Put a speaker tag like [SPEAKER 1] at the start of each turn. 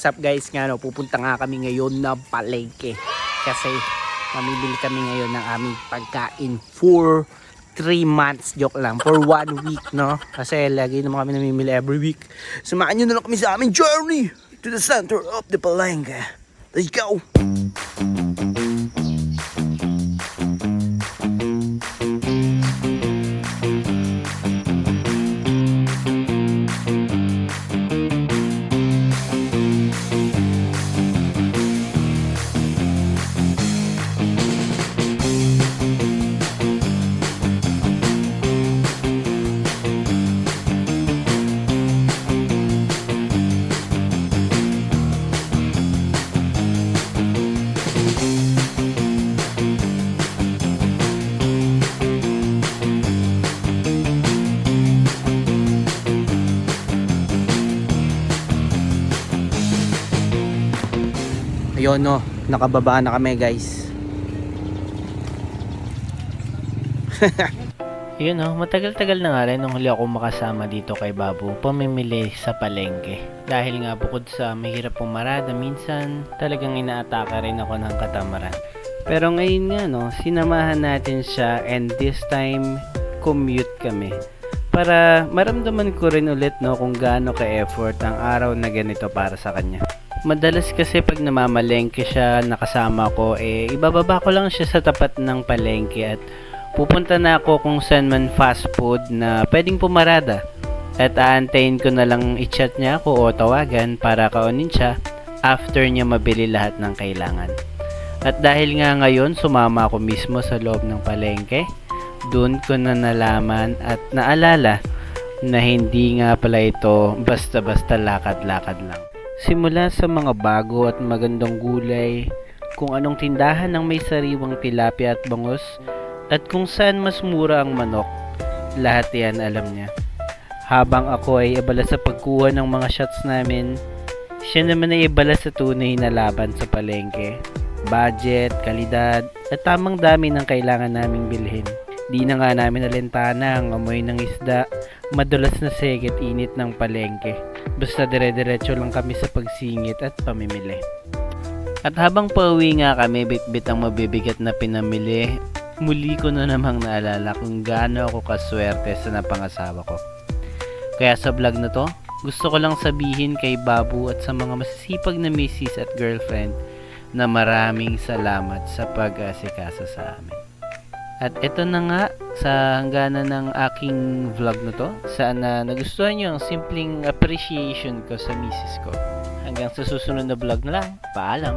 [SPEAKER 1] what's up guys? Nga no, pupunta nga kami ngayon na palengke. Kasi mamimili kami ngayon ng aming pagkain for 3 months. Joke lang, for 1 week, no? Kasi lagi naman kami namimili every week. Samahan nyo na lang kami sa aming journey to the center of the palengke. Let's go! Ayun no, nakababa na kami guys.
[SPEAKER 2] Yun no, matagal-tagal na nga rin nung huli ako makasama dito kay Babu pamimili sa palengke. Dahil nga bukod sa mahirap pumarada, minsan talagang inaatake rin ako ng katamaran. Pero ngayon nga no, sinamahan natin siya and this time commute kami. Para maramdaman ko rin ulit no kung gaano ka-effort ang araw na ganito para sa kanya. Madalas kasi pag namamalengke siya nakasama ko, ibababa ko lang siya sa tapat ng palengke at pupunta na ako kung saan man fast food na pwedeng pumarada. At aantayin ko na lang i-chat niya ako o tawagan para kaunin siya after niya mabili lahat ng kailangan. At dahil nga ngayon sumama ako mismo sa loob ng palengke, doon ko na nalaman at naalala na hindi nga pala ito basta-basta lakad-lakad lang. Simula sa mga bago at magandang gulay, kung anong tindahan ng may sariwang tilapia at bangus, at kung saan mas mura ang manok, lahat yan alam niya. Habang ako ay abala sa pagkuha ng mga shots namin, siya naman ay abala sa tunay na laban sa palengke. Budget, kalidad, at tamang dami ng kailangan naming bilhin. Di na nga namin alintana ang amoy ng isda, madulas na seget init ng palengke. Basta dire-diretso lang kami sa pagsingit at pamimili. At habang pauwi nga kami bit-bit ang mabibigat na pinamili, muli ko na namang naalala kung gaano ako kaswerte sa napangasawa ko. Kaya sa vlog na to, gusto ko lang sabihin kay Babu at sa mga masisipag na misis at girlfriend na maraming salamat sa pag-asikaso sa amin. At ito na nga sa hangganan ng aking vlog na to. Sana nagustuhan nyo ang simpleng appreciation ko sa misis ko. Hanggang sa susunod na vlog na lang. Paalam!